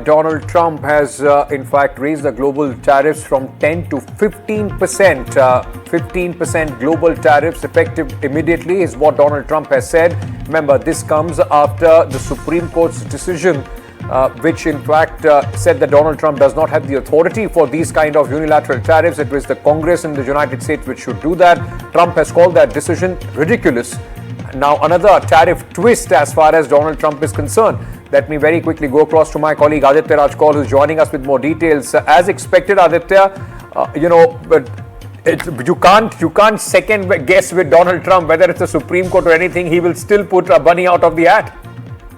Donald Trump has in fact raised the global tariffs from 10 to 15%. 15% global tariffs effective immediately is what Donald Trump has said. Remember, this comes after the Supreme Court's decision which in fact said that Donald Trump does not have the authority for these kind of unilateral tariffs. It was the Congress in the United States which should do that. Trump has called that decision ridiculous. Now, another tariff twist as far as Donald Trump is concerned. Let me very quickly go across to my colleague Aditya Rajkol, who's joining us with more details. As expected, Aditya, you can't second guess with Donald Trump whether it's the Supreme Court or anything. He will still put a bunny out of the hat.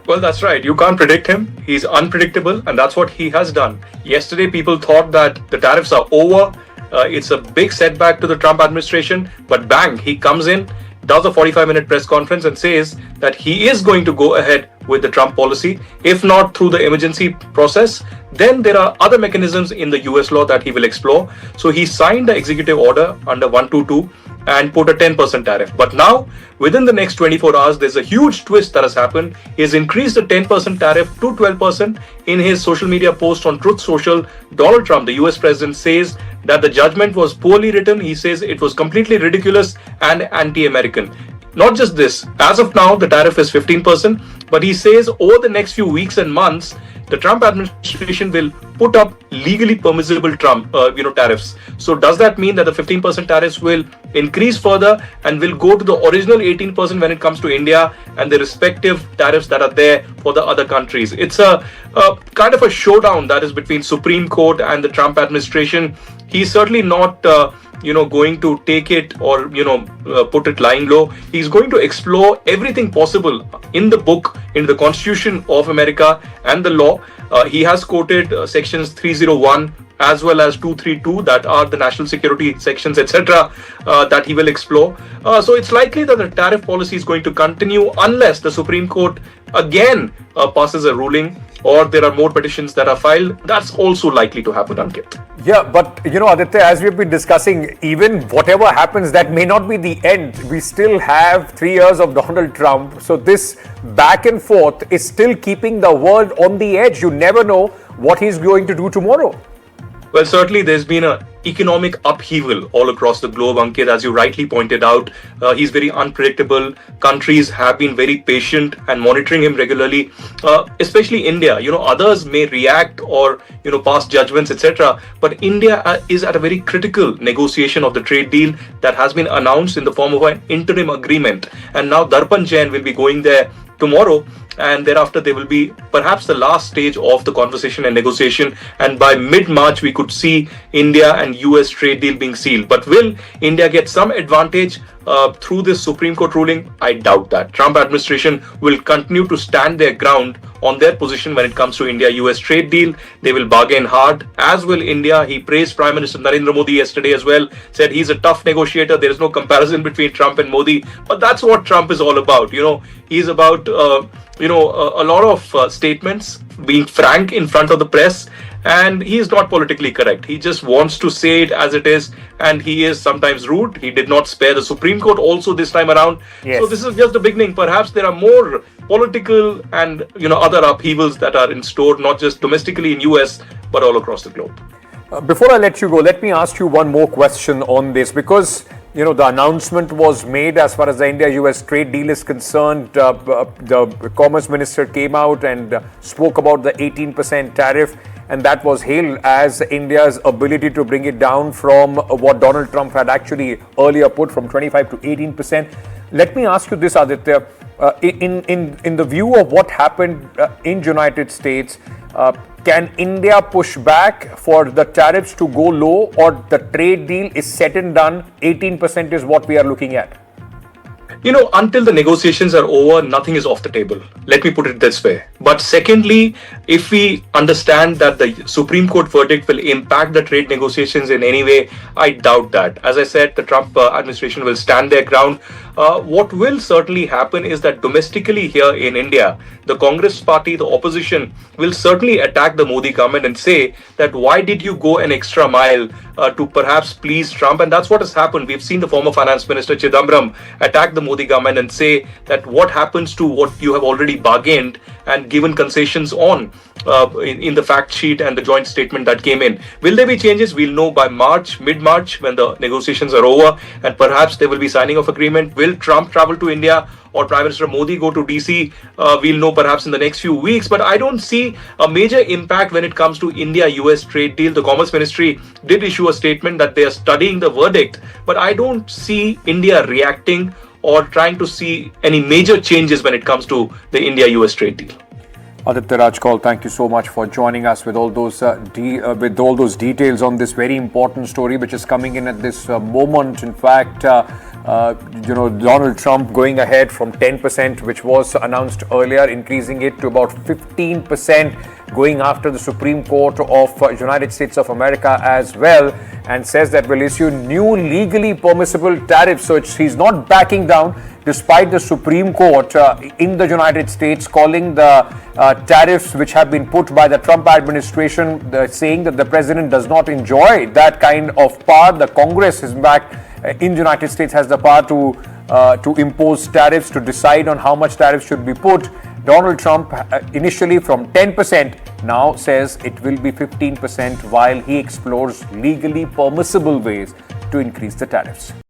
Well, that's right. You can't predict him. He's unpredictable, and that's what he has done. Yesterday, people thought that the tariffs are over. It's a big setback to the Trump administration, but bang, he comes in, does a 45-minute press conference and says that he is going to go ahead with the Trump policy. If not through the emergency process, then there are other mechanisms in the US law that he will explore. So he signed the executive order under 122 and put a 10% tariff. But now, within the next 24 hours, there's a huge twist that has happened. He has increased the 10% tariff to 12%. In his social media post on Truth Social, Donald Trump, the US president, says that the judgment was poorly written. He says it was completely ridiculous and anti-American. Not just this, as of now, the tariff is 15%, but he says over the next few weeks and months, the Trump administration will put up legally permissible tariffs. So does that mean that the 15% tariffs will increase further and will go to the original 18% when it comes to India and the respective tariffs that are there for the other countries? It's a kind of a showdown that is between Supreme Court and the Trump administration. He's certainly not going to take it or put it lying low. He's going to explore everything possible in the book, in the Constitution of America and the law. He has quoted sections 301 as well as 232, that are the national security sections, etc., that he will explore. So it's likely that the tariff policy is going to continue unless the Supreme Court again passes a ruling or there are more petitions that are filed. That's also likely to happen, Ankit. Yeah, but Aditya, as we've been discussing, even whatever happens, that may not be the end. We still have 3 years of Donald Trump. So this back and forth is still keeping the world on the edge. You never know what he's going to do tomorrow. Well, certainly there's been an economic upheaval all across the globe, Ankit, as you rightly pointed out. He's very unpredictable. Countries have been very patient and monitoring him regularly, especially India. Others may react or, pass judgments, etc. But India is at a very critical negotiation of the trade deal that has been announced in the form of an interim agreement. And now Darpan Jain will be going there tomorrow, and thereafter there will be perhaps the last stage of the conversation and negotiation, and by mid-March we could see India and US trade deal being sealed. But will India get some advantage through this Supreme Court ruling? I doubt that. Trump administration will continue to stand their ground on their position when it comes to India-US trade deal. They will bargain hard, as will India. He praised Prime Minister Narendra Modi yesterday as well, said he's a tough negotiator. There is no comparison between Trump and Modi, but that's what Trump is all about. He's about a lot of statements, being frank in front of the press, and he is not politically correct. He just wants to say it as it is, and he is sometimes rude. He did not spare the Supreme Court also this time around. Yes. So this is just the beginning. Perhaps there are more political and other upheavals that are in store, not just domestically in US, but all across the globe. Before I let you go, let me ask you one more question on this, because the announcement was made as far as the India-US trade deal is concerned. The Commerce Minister came out and spoke about the 18% tariff, and that was hailed as India's ability to bring it down from what Donald Trump had actually earlier put from 25 to 18%. Let me ask you this, Aditya. In the view of what happened in United States, can India push back for the tariffs to go low, or the trade deal is set and done, 18% is what we are looking at? Until the negotiations are over, nothing is off the table. Let me put it this way. But secondly, if we understand that the Supreme Court verdict will impact the trade negotiations in any way, I doubt that. As I said, the Trump administration will stand their ground. What will certainly happen is that domestically here in India, the Congress party, the opposition, will certainly attack the Modi government and say that why did you go an extra mile to perhaps please Trump? And that's what has happened. We've seen the former finance minister Chidambaram attack the Modi government and say that what happens to what you have already bargained and given concessions on in the fact sheet and the joint statement that came in. Will there be changes? We'll know by March, mid-March, when the negotiations are over, and perhaps there will be signing of agreement. Will Trump travel to India or Prime Minister Modi go to DC? We'll know perhaps in the next few weeks, but I don't see a major impact when it comes to India-US trade deal. The Commerce Ministry did issue a statement that they are studying the verdict, but I don't see India reacting or trying to see any major changes when it comes to the India-US trade deal. Aditya Rajkol, thank you so much for joining us with all those details on this very important story, which is coming in at this moment. In fact, Donald Trump going ahead from 10%, which was announced earlier, increasing it to about 15%, going after the Supreme Court of United States of America as well, and says that will issue new legally permissible tariffs. So he's not backing down, despite the Supreme Court in the United States calling the tariffs which have been put by the Trump administration, saying that the president does not enjoy that kind of power. The Congress is back in the United States, has the power to impose tariffs, to decide on how much tariffs should be put. Donald Trump initially from 10% now says it will be 15% while he explores legally permissible ways to increase the tariffs.